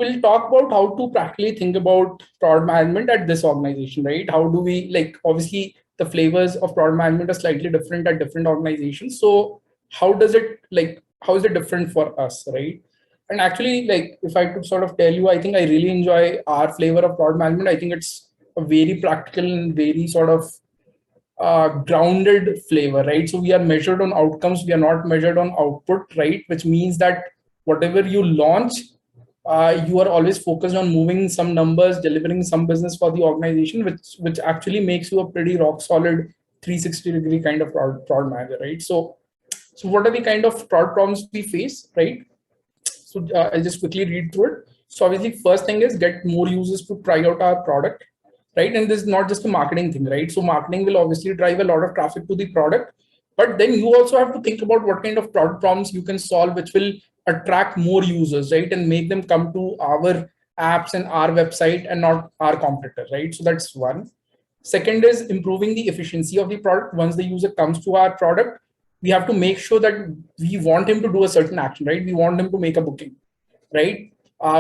we'll talk about how to practically think about product management at this organization, right? How do we, like, obviously the flavors of product management are slightly different at different organizations. So how does it, like, how is it different for us, right? And actually, like, if I could sort of tell you, I think I really enjoy our flavor of product management. I think it's a very practical and very sort of grounded flavor, right? So we are measured on outcomes, we are not measured on output, right? Which means that whatever you launch, you are always focused on moving some numbers, delivering some business for the organization, which actually makes you a pretty rock solid 360-degree kind of product manager, right? So what are the kind of product problems we face, right? So I'll just quickly read through it. So obviously, first thing is get more users to try out our product, right? And this is not just a marketing thing, right? So marketing will obviously drive a lot of traffic to the product, but then you also have to think about what kind of product problems you can solve, which will attract more users, right? And make them come to our apps and our website and not our competitor, right? So that's one. Second is improving the efficiency of the product. Once the user comes to our product, we have to make sure that we want him to do a certain action, right? We want him to make a booking, right?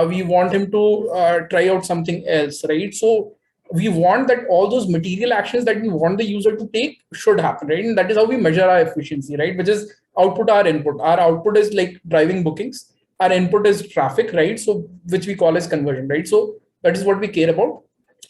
We want him to try out something else, right? So we want that all those material actions that we want the user to take should happen, right? And that is how we measure our efficiency, right? Which is output, our input. Our output is like driving bookings. Our input is traffic, right? So which we call as conversion, right? So that is what we care about.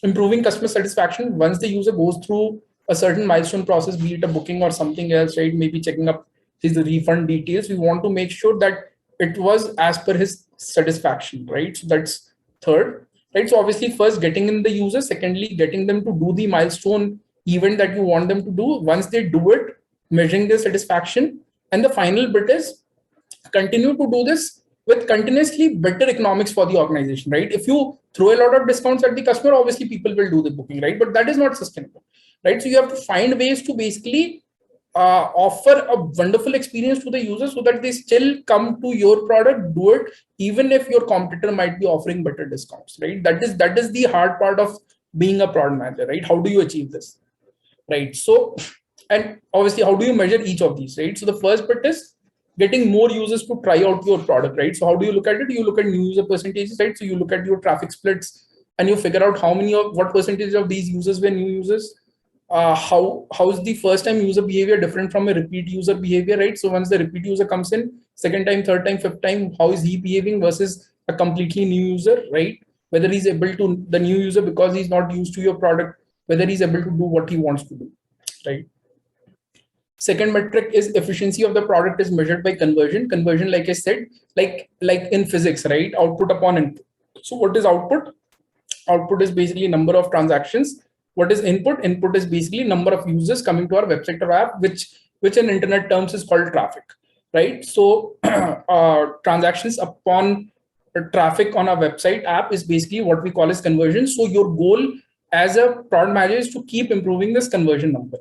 Improving customer satisfaction. Once the user goes through a certain milestone process, be it a booking or something else, right? Maybe checking up his refund details. We want to make sure that it was as per his satisfaction, right? So that's third, right? So obviously, first getting in the user, secondly, getting them to do the milestone event that you want them to do. Once they do it, measuring their satisfaction. And the final bit is continue to do this with continuously better economics for the organization, right? If you throw a lot of discounts at the customer, obviously people will do the booking, right? But that is not sustainable, right? So you have to find ways to basically offer a wonderful experience to the user so that they still come to your product, do it, even if your competitor might be offering better discounts, right? That is the hard part of being a product manager, right? How do you achieve this, right? So, and obviously, how do you measure each of these, right? So the first bit is getting more users to try out your product, right? So how do you look at it? You look at new user percentages, right? So you look at your traffic splits and you figure out what percentage of these users were new users. How's the first time user behavior different from a repeat user behavior, right? So once the repeat user comes in, second time, third time, fifth time, how is he behaving versus a completely new user, right? Whether he's able to, the new user, because he's not used to your product, whether he's able to do what he wants to do, right? Second metric is efficiency of the product is measured by conversion. Conversion, like I said, like in physics, right? Output upon input. So what is output? Output is basically number of transactions. What is input? Input is basically number of users coming to our website or app, which in internet terms is called traffic, right? So transactions upon traffic on our website app is basically what we call as conversion. So your goal as a product manager is to keep improving this conversion number.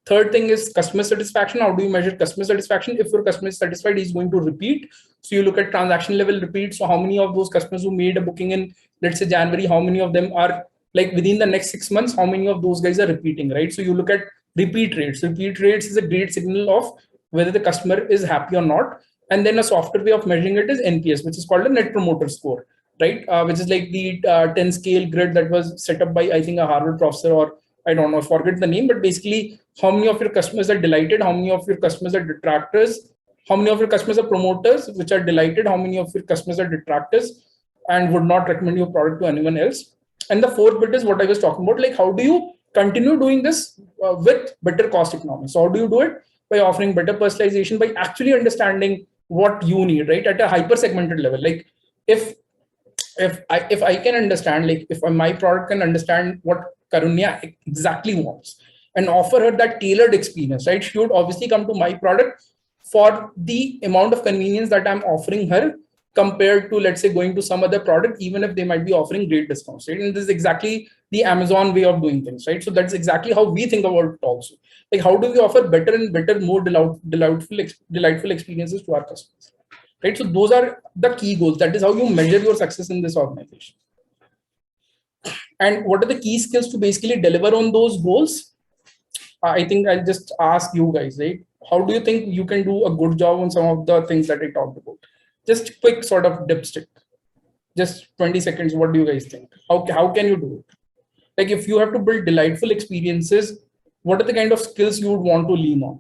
Third thing is customer satisfaction. How do you measure customer satisfaction? If your customer is satisfied, he's going to repeat. So you look at transaction level repeat. So how many of those customers who made a booking in, let's say, January, how many of them are like within the next 6 months, how many of those guys are repeating, right? So you look at repeat rates. Repeat rates is a great signal of whether the customer is happy or not. And then a softer way of measuring it is NPS, which is called a net promoter score, right? Which is like the 10 scale grid that was set up by, I think, a Harvard professor, or I don't know, forget the name, but basically how many of your customers are delighted, how many of your customers are detractors, how many of your customers are promoters, which are delighted, how many of your customers are detractors and would not recommend your product to anyone else. And the fourth bit is what I was talking about, like how do you continue doing this with better cost economics? So how do you do it? By offering better personalization, by actually understanding what you need, right? At a hyper segmented level. Like if I can understand, like if my product can understand what Karunya exactly wants and offer her that tailored experience, right? She would obviously come to my product for the amount of convenience that I'm offering her compared to, let's say, going to some other product, even if they might be offering great discounts, right? And this is exactly the Amazon way of doing things, right? So that's exactly how we think about it also. Like, how do we offer better and better, more delightful experiences to our customers, right? So those are the key goals. That is how you measure your success in this organization. And what are the key skills to basically deliver on those goals? I think I'll just ask you guys, right? How do you think you can do a good job on some of the things that I talked about? Just quick sort of dipstick. Just 20 seconds. What do you guys think? How can you do it? Like if you have to build delightful experiences, what are the kind of skills you would want to lean on?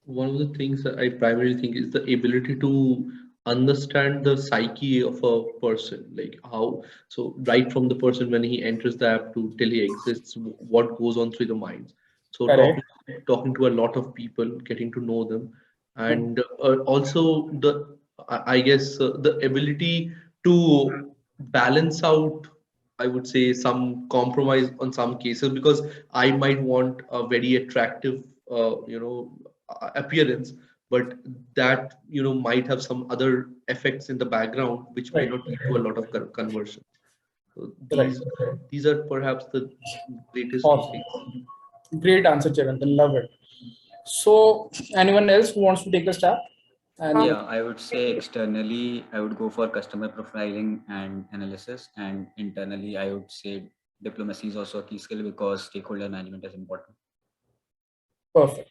One of the things that I primarily think is the ability to understand the psyche of a person, like how, so right from the person when he enters the app to till he exists, what goes on through the minds. So Correct. talking to a lot of people, getting to know them, and also the I guess the ability to balance out, I would say, some compromise on some cases, because I might want a very attractive appearance, but that might have some other effects in the background which may Right. not lead to a lot of conversion. So Right. these are perhaps the greatest two things. Awesome. Great answer, Chirantan. Love it. So, anyone else who wants to take a stab? And Yeah, I would say externally, I would go for customer profiling and analysis, and internally, I would say diplomacy is also a key skill because stakeholder management is important. perfect.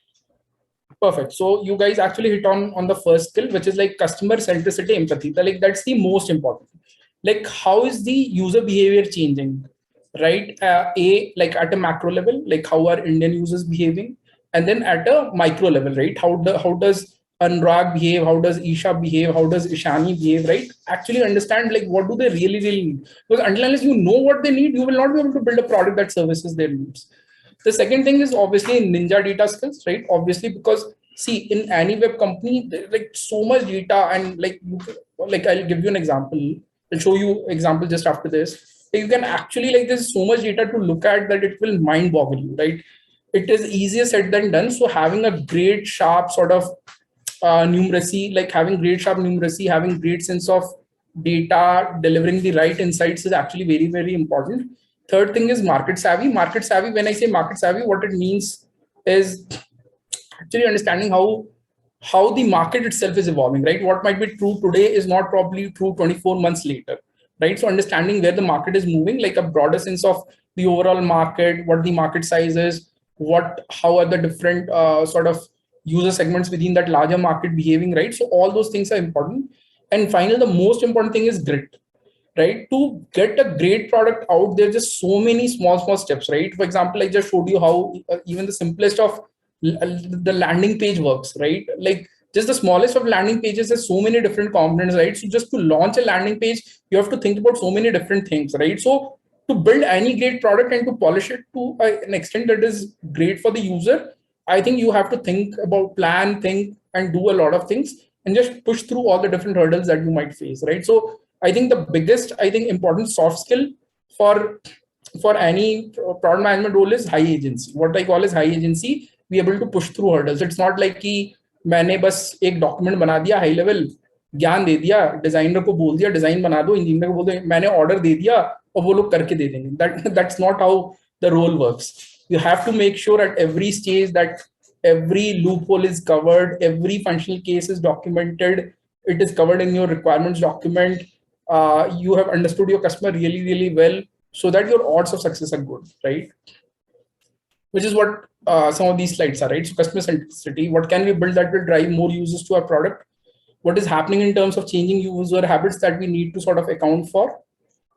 Perfect. So you guys actually hit on the first skill, which is like customer centricity, empathy. Like that's the most important. Like how is the user behavior changing, right? Like at a macro level, like how are Indian users behaving, and then at a micro level, right? How does Anurag behave? How does Isha behave? How does Ishani behave? Right? Actually understand like what do they really need? Because unless you know what they need, you will not be able to build a product that services their needs. The second thing is obviously ninja data skills, right? Obviously, because see, in any web company, there's like so much data, and like I'll give you an example. I'll show you example just after this. You can actually like there's so much data to look at that it will mind boggle you, right? It is easier said than done. So having a great sharp sort of numeracy, like having great sharp numeracy, having great sense of data, delivering the right insights is actually very important. Third thing is market savvy. Market savvy, when I say market savvy, what it means is actually understanding how the market itself is evolving, right? What might be true today is not probably true 24 months later, right? So understanding where the market is moving, like a broader sense of the overall market, what the market size is, how are the different sort of user segments within that larger market behaving, right? So all those things are important. And finally, the most important thing is grit, right? To get a great product out, there's just so many small steps, right? For example, I just showed you how even the simplest of the landing page works, right? Like just the smallest of landing pages has so many different components, right? So just to launch a landing page, you have to think about so many different things, right? So to build any great product and to polish it to an extent that is great for the user, I think you have to think about think and do a lot of things and just push through all the different hurdles that you might face, right? So I think the biggest, I think, important soft skill for for any product management role is high agency. What I call is high agency, be able to push through hurdles. It's not like कि मैंने बस एक document बना दिया high level, ज्ञान दे दिया, designer को बोल दिया डिजाइन बना दो, इंजीनियर को बोल दो, मैंने ऑर्डर दे दिया और वो लोग करके दे देंगे. That's not how the role works. You have to make sure at every stage that every loophole is covered, every functional case is documented, it is covered in your requirements document. You have understood your customer really well, so that your odds of success are good, right? Which is what some of these slides are, right? So customer centricity, what can we build that will drive more users to our product? What is happening in terms of changing user habits that we need to sort of account for?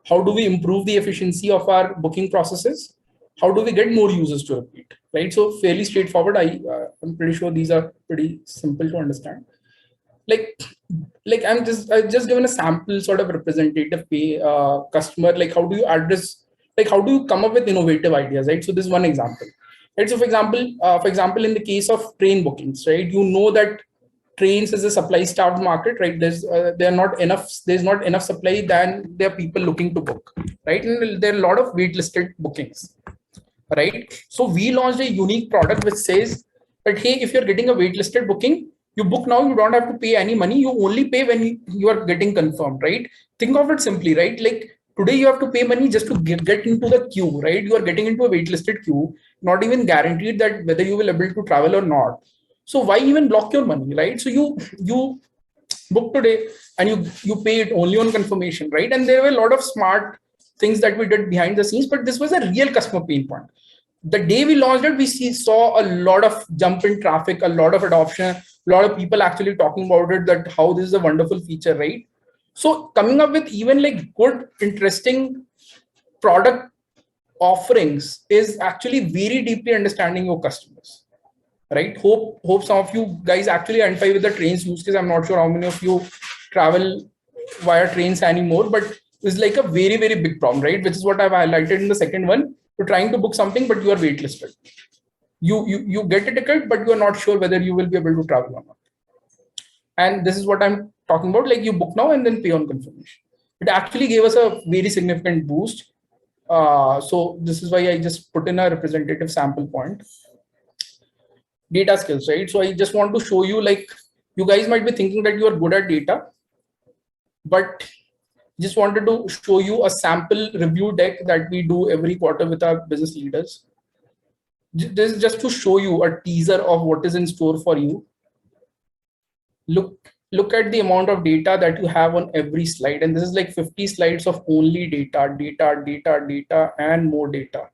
How do we improve the efficiency of our booking processes? How do we get more users to repeat, right? So fairly straightforward. I'm pretty sure these are pretty simple to understand. like I just given a sample sort of representative pay customer. Like how do you address, like how do you come up with innovative ideas, right? So this is one example, right? So for example in the case of train bookings, right, you know that trains is a supply starved market, right? There's not enough supply than there are people looking to book, right? And there are a lot of waitlisted bookings, right? So we launched a unique product which says that hey, if you're getting a waitlisted booking, you book now, you don't have to pay any money. You only pay when you are getting confirmed, right? Think of it simply, right? Like today you have to pay money just to get into the queue, right? You are getting into a waitlisted queue, not even guaranteed that whether you will able to travel or not. So why even block your money, right? So you book today and you pay it only on confirmation, right? And there were a lot of smart things that we did behind the scenes, but this was a real customer pain point. The day we launched it, saw a lot of jump in traffic, a lot of adoption, a lot of people actually talking about it, that how this is a wonderful feature, right? So coming up with even like good, interesting product offerings is actually very deeply understanding your customers, right? Hope some of you guys actually identify with the trains use case. I'm not sure how many of you travel via trains anymore, but it's like a very, very big problem, right? Which is what I've highlighted in the second one. You're trying to book something, but you are waitlisted. You get a ticket, but you are not sure whether you will be able to travel or not. And this is what I'm talking about, like you book now and then pay on confirmation. It actually gave us a very significant boost. So this is why I just put in a representative sample point. Data skills, right? So I just want to show you, like, you guys might be thinking that you are good at data, but just wanted to show you a sample review deck that we do every quarter with our business leaders. This is just to show you a teaser of what is in store for you. Look at the amount of data that you have on every slide, and this is like 50 slides of only data and more data.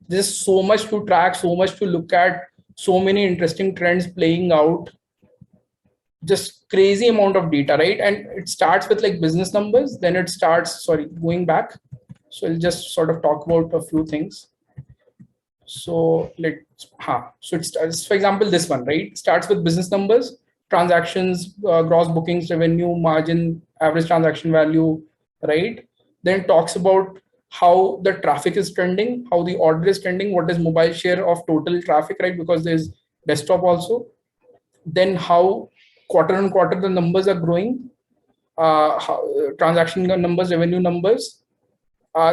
There's so much to track, so much to look at, so many interesting trends playing out, just crazy amount of data, right? And it starts with like business numbers, then it starts, sorry, going back. So I'll just sort of talk about a few things. So so it starts, for example, this one, right? Starts with business numbers, transactions, gross bookings, revenue, margin, average transaction value, right? Then talks about how the traffic is trending, how the order is trending, what is mobile share of total traffic, right? Because there's desktop also. Then how quarter on quarter the numbers are growing, transaction numbers, revenue numbers.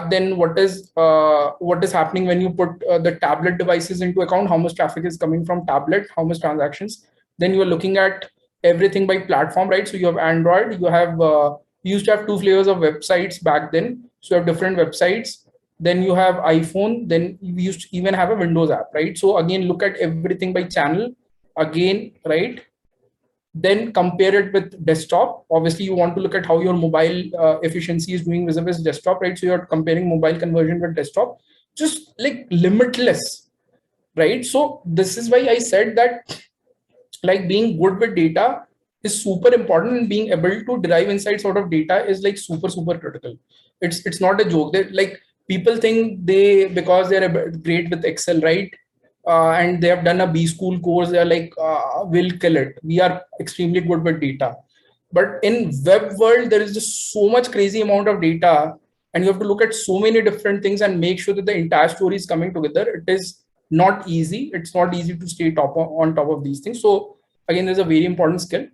Then what is happening when you put the tablet devices into account, how much traffic is coming from tablet, how much transactions. Then you are looking at everything by platform, right? So you have Android, you have you used to have two flavors of websites back then, so you have different websites. Then you have iPhone, then you used to even have a Windows app, right? So again, look at everything by channel again, right? Then compare it with desktop. Obviously you want to look at how your mobile efficiency is doing vis-a-vis desktop, right? So you're comparing mobile conversion with desktop, just like limitless, right? So this is why I said that, like, being good with data is super important, and being able to derive insights out of data is like super critical. It's not a joke. That, like, people think because they're great with Excel, right? And they have done a B school course, they're like, we'll kill it. We are extremely good with data. But in web world, there is just so much crazy amount of data, and you have to look at so many different things and make sure that the entire story is coming together. It is not easy. It's not easy to stay on top of these things. So again, there's a very important skill.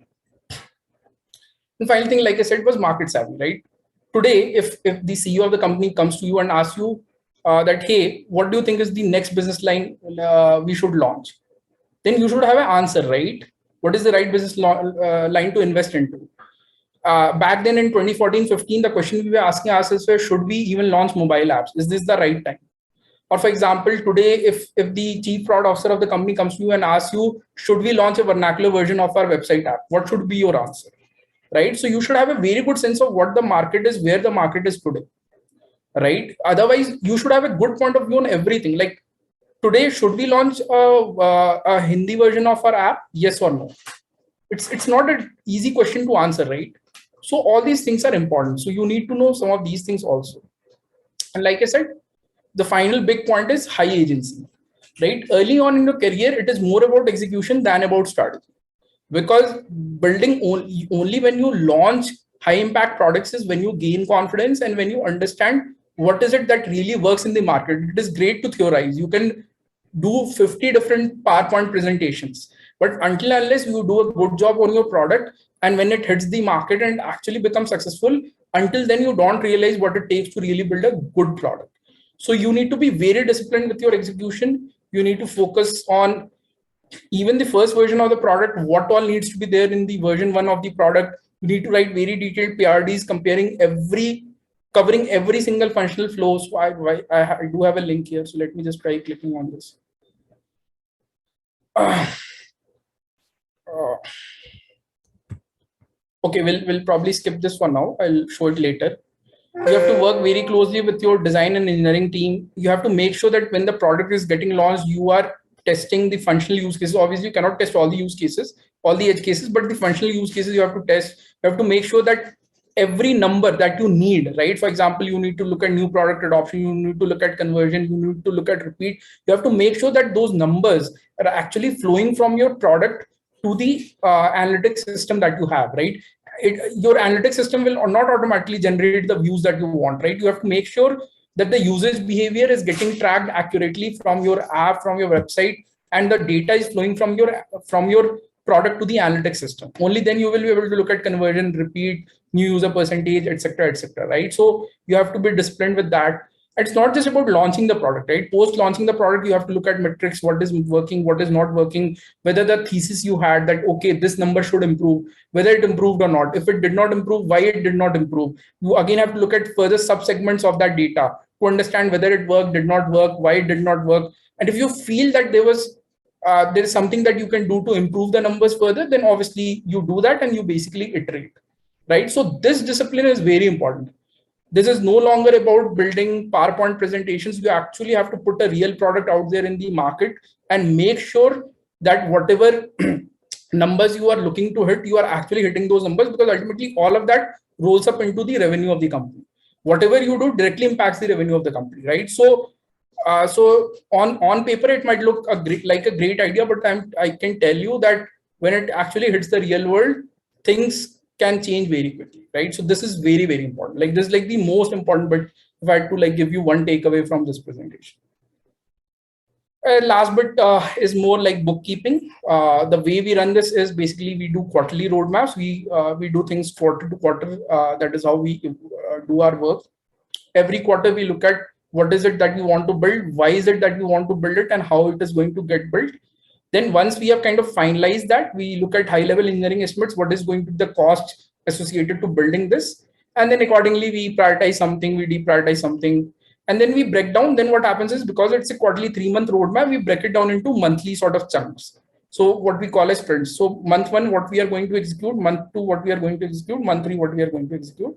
And final thing, like I said, was market savvy, right? Today, if the CEO of the company comes to you and asks you that, hey, what do you think is the next business line we should launch? Then you should have an answer, right? What is the right business line to invest into? Back then in 2014-15, the question we were asking ourselves was, should we even launch mobile apps? Is this the right time? Or for example, today, if the chief product officer of the company comes to you and asks you, should we launch a vernacular version of our website app? What should be your answer? Right? So you should have a very good sense of what the market is, where the market is today, right? Otherwise, you should have a good point of view on everything. Like today, should we launch a Hindi version of our app? Yes or no? It's not an easy question to answer, right? So all these things are important. So you need to know some of these things also. And like I said, the final big point is high agency, right? Early on in your career, it is more about execution than about strategy. Because building only when you launch high impact products is when you gain confidence and when you understand what is it that really works in the market. It is great to theorize. You can do 50 different PowerPoint presentations, but until unless you do a good job on your product, and when it hits the market and actually becomes successful, until then you don't realize what it takes to really build a good product. So you need to be very disciplined with your execution. You need to focus on even the first version of the product, what all needs to be there in the version 1 of the product. You need to write very detailed PRDs covering every single functional flow. So I do have a link here. So let me just try clicking on this. Okay, we'll probably skip this for now. I'll show it later. You have to work very closely with your design and engineering team. You have to make sure that when the product is getting launched, you are testing the functional use cases. Obviously, you cannot test all the use cases, all the edge cases, but the functional use cases you have to test. You have to make sure that every number that you need, right? For example, you need to look at new product adoption, you need to look at conversion, you need to look at repeat. You have to make sure that those numbers are actually flowing from your product to the analytics system that you have, right? Your analytics system will not automatically generate the views that you want, right? You have to make sure that the usage behavior is getting tracked accurately from your app, from your website, and the data is flowing from your product to the analytics system. Only then you will be able to look at conversion, repeat, new user percentage, etc., right? So you have to be disciplined with that. It's not just about launching the product, right? Post launching the product, you have to look at metrics, what is working, what is not working, whether the thesis you had that, okay, this number should improve, whether it improved or not. If it did not improve, why it did not improve. You again have to look at further subsegments of that data to understand whether it worked, did not work, why it did not work. And if you feel that there is something that you can do to improve the numbers further, then obviously you do that and you basically iterate, right? So this discipline is very important. This is no longer about building PowerPoint presentations. You actually have to put a real product out there in the market and make sure that whatever numbers you are looking to hit, you are actually hitting those numbers, because ultimately all of that rolls up into the revenue of the company. Whatever you do directly impacts the revenue of the company, right? So on paper it might look like a great idea, but I can tell you that when it actually hits the real world, things can change very quickly, right? So this is very, very important. Like this is like the most important bit if I had to like give you one takeaway from this presentation. Last bit is more like bookkeeping. The way we run this is basically we do quarterly roadmaps. We do things quarter to quarter. That is how we do our work. Every quarter we look at what is it that we want to build, why is it that we want to build it, and how it is going to get built. Then once we have kind of finalized that, we look at high level engineering estimates, what is going to be the cost associated to building this. And then accordingly, we prioritize something, we deprioritize something. And then we break down. Then what happens is, because it's a quarterly 3-month roadmap, we break it down into monthly sort of chunks. So what we call as sprints. So month 1, what we are going to execute, month 2, what we are going to execute, month 3, what we are going to execute.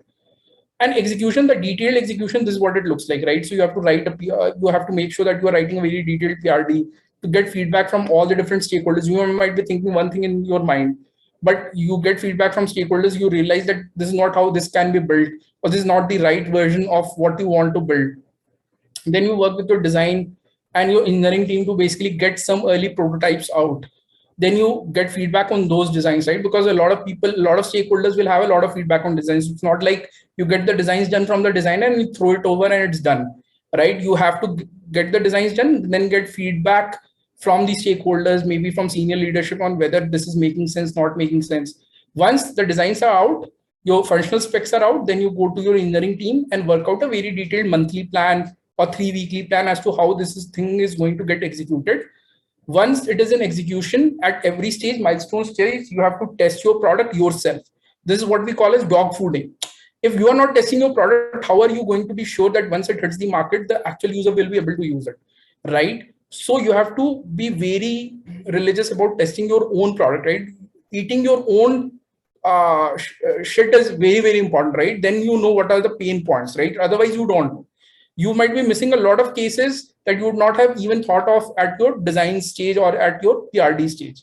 And execution, the detailed execution, this is what it looks like, right? So you have to write you have to make sure that you are writing a very detailed PRD to get feedback from all the different stakeholders. You might be thinking one thing in your mind, but you get feedback from stakeholders, you realize that this is not how this can be built, or this is not the right version of what you want to build. Then you work with your design and your engineering team to basically get some early prototypes out. Then you get feedback on those designs, right? Because a lot of stakeholders will have a lot of feedback on designs. It's not like you get the designs done from the designer and you throw it over and it's done, right? You have to get the designs done, then get feedback from the stakeholders, maybe from senior leadership, on whether this is making sense, not making sense. Once the designs are out, your functional specs are out, then you go to your engineering team and work out a very detailed monthly plan or 3-weekly plan as to how thing is going to get executed. Once it is in execution, at every stage, milestone stage, you have to test your product yourself. This is what we call as dog fooding. If you are not testing your product, how are you going to be sure that once it hits the market, the actual user will be able to use it, right? So you have to be very religious about testing your own product, right? Eating your own shit is very, very important, right? Then you know what are the pain points, right? Otherwise, you don't know. You might be missing a lot of cases that you would not have even thought of at your design stage or at your PRD stage,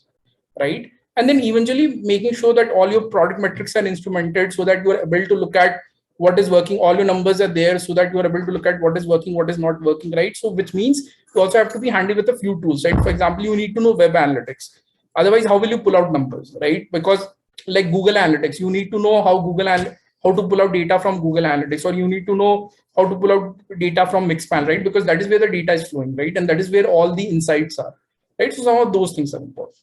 right? And then eventually making sure that all your product metrics are instrumented so that you are able to look at what is working, all your numbers are there so that you are able to look at what is working, what is not working, right? So which means you also have to be handy with a few tools, right? For example, you need to know web analytics. Otherwise, how will you pull out numbers, right? Because like Google Analytics, you need to know how to pull out data from Google Analytics, or you need to know how to pull out data from Mixpanel, right? Because that is where the data is flowing, right? And that is where all the insights are, right? So some of those things are important.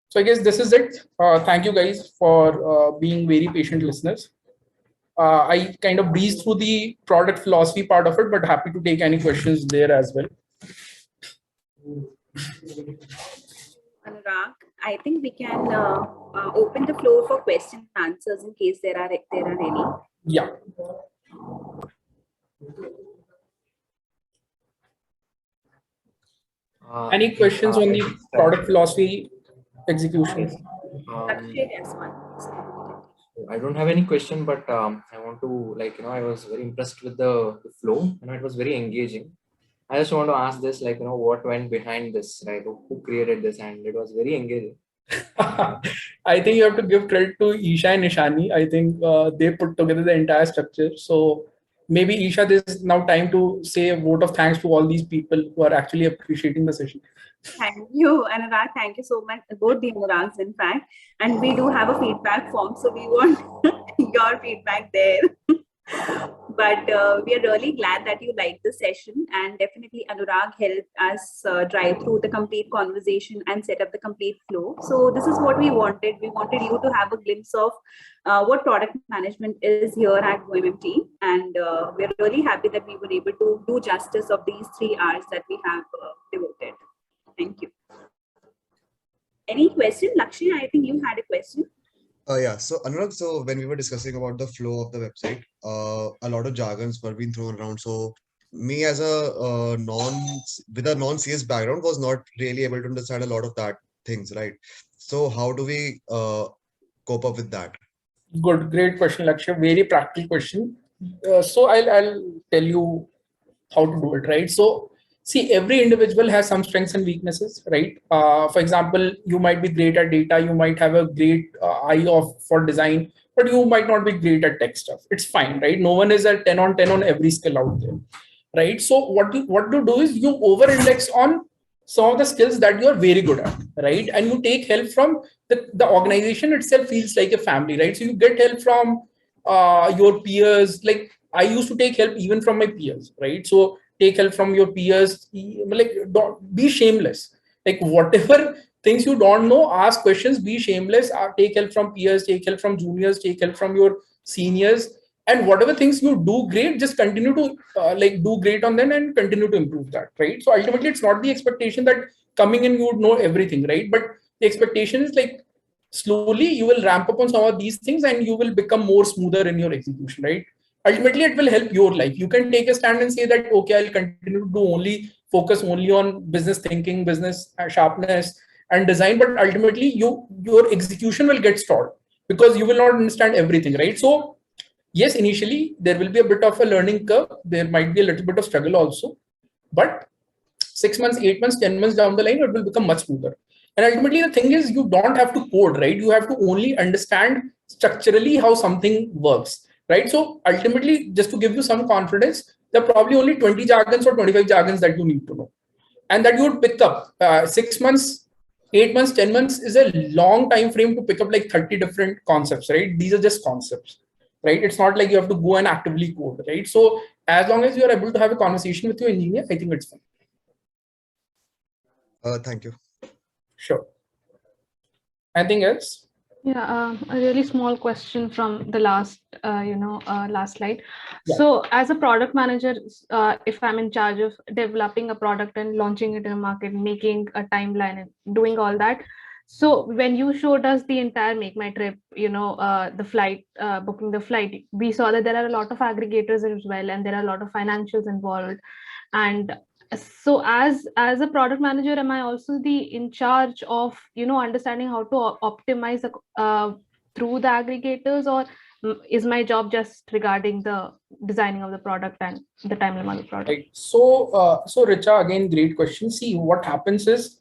So I guess this is it. Thank you guys for being very patient listeners. I kind of breezed through the product philosophy part of it, but happy to take any questions there as well. Anurag, I think we can open the floor for questions and answers in case there are any. Yeah. Any questions on the product philosophy execution? I don't have any question, but I want to, I was very impressed with the flow. It was very engaging. I just want to ask this, what went behind this, right? Who created this? And it was very engaging. I think you have to give credit to Isha and Ishani. I think they put together the entire structure. So maybe Isha, this is now time to say a vote of thanks to all these people who are actually appreciating the session. Thank you, Anurag. Thank you so much, both the Anurags, in fact. And we do have a feedback form, so we want your feedback there. But we are really glad that you liked the session, and definitely Anurag helped us drive through the complete conversation and set up the complete flow. So this is what we wanted. We wanted you to have a glimpse of what product management is here at OMMT, and we're really happy that we were able to do justice of these 3 hours that we have devoted. Thank you. Any question? Lakshmi, I think you had a question. Yeah, so Anurag, so when we were discussing about the flow of the website, a lot of jargons were being thrown around. So me as a with a non-CS background was not really able to understand a lot of that things, right? So how do we cope up with that? Good, great question, Lakshya. Very practical question. So I'll tell you how to do it, right? So see, every individual has some strengths and weaknesses, right? For example, you might be great at data, you might have a great eye for design, but you might not be great at tech stuff. It's fine, right? No one is at 10 on 10 on every skill out there, right? So what you do is you over-index on some of the skills that you're very good at, right? And you take help from the organization itself feels like a family, right? So you get help from your peers. Like I used to take help even from my peers, right? So take help from your peers, like don't be shameless. Like whatever things you don't know, ask questions, be shameless, take help from peers, take help from juniors, take help from your seniors, and whatever things you do great, just continue to like do great on them and continue to improve that, right? So ultimately it's not the expectation that coming in you would know everything, right? But the expectation is like slowly you will ramp up on some of these things and you will become more smoother in your execution, right? Ultimately it will help your life. You can take a stand and say that okay, I'll continue to do only focus only on business thinking, business sharpness and design, but ultimately your execution will get stalled because you will not understand everything, right? So yes, initially there will be a bit of a learning curve. There might be a little bit of struggle also, but 6 months, 8 months, 10 months down the line, it will become much smoother. And ultimately, the thing is, you don't have to code, right? You have to only understand structurally how something works, right? So ultimately, just to give you some confidence, there are probably only 20 jargons or 25 jargons that you need to know, and that you would pick up 6 months, 8 months, 10 months is a long time frame to pick up like 30 different concepts, right? These are just concepts, right? It's not like you have to go and actively code, right? So as long as you are able to have a conversation with your engineer, I think it's fine. Thank you. Sure. Anything else? Yeah, a really small question from the last, last slide. Yeah. So, as a product manager, if I'm in charge of developing a product and launching it in a market, making a timeline and doing all that, so when you showed us the entire Make My Trip, the flight, booking the flight, we saw that there are a lot of aggregators as well, and there are a lot of financials involved. And so as a product manager, am I also in charge of understanding how to optimize through the aggregators, or is my job just regarding the designing of the product and the timeline of the product? Right. So Richa, again, great question. See, what happens is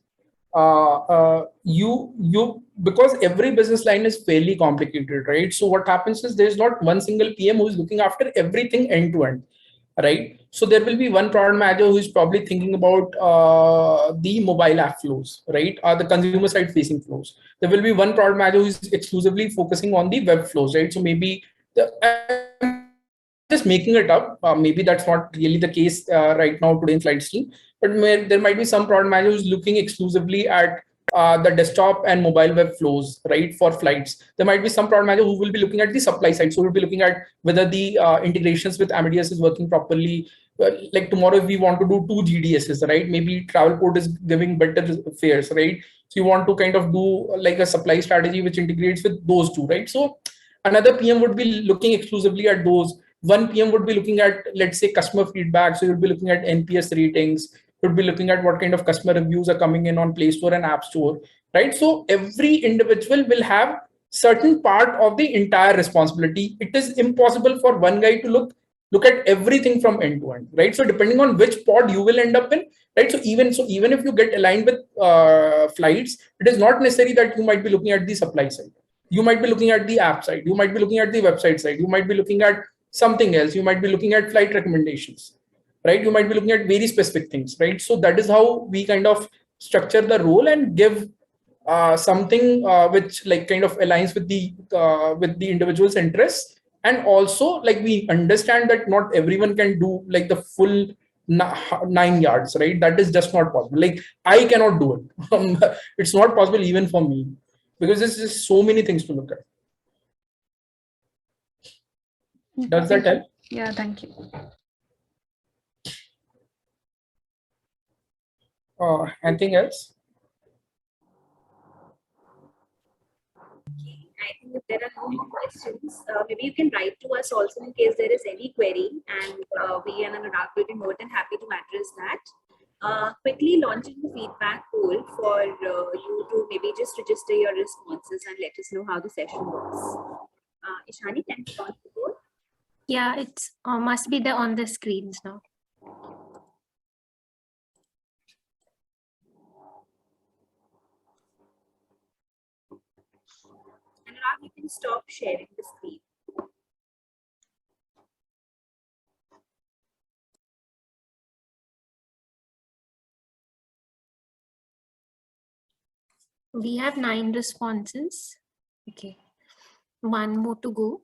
you because every business line is fairly complicated, right? So what happens is there's not one single PM who is looking after everything end to end, right? So there will be one product manager who is probably thinking about the mobile app flows, right? The consumer side facing flows. There will be one product manager who is exclusively focusing on the web flows, right? So maybe I'm just making it up. Maybe that's not really the case right now today in flight stream, but there might be some product manager who's looking exclusively at the desktop and mobile web flows, right, for flights. There might be some product manager who will be looking at the supply side. So we'll be looking at whether the integrations with Amadeus is working properly. Like tomorrow, if we want to do 2 GDSs, right, maybe Travelport is giving better fares, right? So you want to kind of do like a supply strategy which integrates with those two, right? So another PM would be looking exclusively at those. One PM would be looking at, let's say, customer feedback. So you'll be looking at NPS ratings. You'll be looking at what kind of customer reviews are coming in on Play Store and App Store, right? So every individual will have certain part of the entire responsibility. It is impossible for one guy to look look at everything from end to end, right? So depending on which pod you will end up in, right? So even if you get aligned with flights, it is not necessary that you might be looking at the supply side. You might be looking at the app side. You might be looking at the website side. You might be looking at something else. You might be looking at flight recommendations, right? You might be looking at very specific things, right? So that is how we kind of structure the role and give something which like kind of aligns with the individual's interests. And also, like, we understand that not everyone can do like the full 9 yards, right? That is just not possible. Like, I cannot do it. It's not possible even for me, because there's just so many things to look at. Does that help? Yeah, thank you. Anything else? I think if there are no more questions, maybe you can write to us also in case there is any query, and we and Anurag will be more than happy to address that. Quickly launching the feedback poll for you to maybe just register your responses and let us know how the session was. Ishani, can you launch the poll? Yeah, it's must be there on the screens now. Anurag, you can stop sharing the screen. We have 9 responses. Okay, 1 more to go.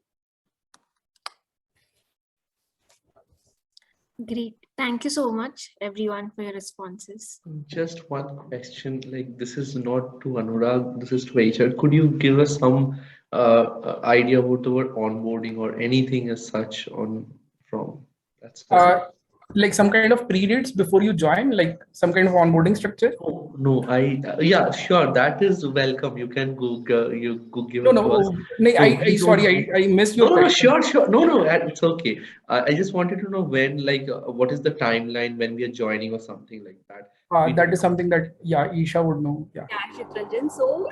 Great. Thank you so much, everyone, for your responses. Just one question, like this is not to Anurag, this is to HR. Could you give us some idea about the word onboarding or anything as such on from? That's Like some kind of pre-reads before you join, like some kind of onboarding structure. no, yeah, sure, that is welcome. You can go, you go give No, it to us. no, So I we sorry, I missed your No, question. sure. No, it's okay. I just wanted to know when, like, what is the timeline when we are joining or something like that. That is something that, yeah, Isha would know. Yeah. Yeah, Shitranjan. So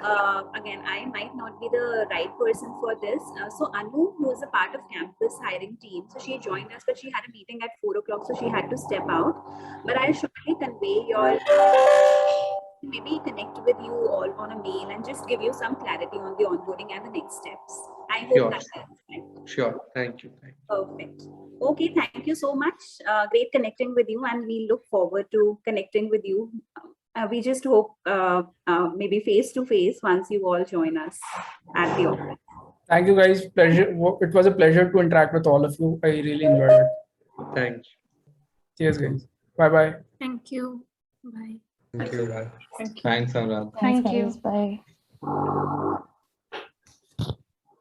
again, I might not be the right person for this. So Anu, who is a part of campus hiring team, so she joined us, but she had a meeting at 4 o'clock, so she had to step out. But I'll surely convey your, maybe connect with you all on a mail and just give you some clarity on the onboarding and the next steps. I hope Sure. that helps. Sure. Thank you. Perfect. Okay, thank you so much. Great connecting with you, and we look forward to connecting with you. We just hope maybe face to face once you all join us at the office. Thank you, guys. Pleasure. It was a pleasure to interact with all of you. I really enjoyed it. Thank you. Cheers, guys. Bye bye. Thank you. Bye. Thank you. Bye. Thanks, Anurag. Thank you. Bye.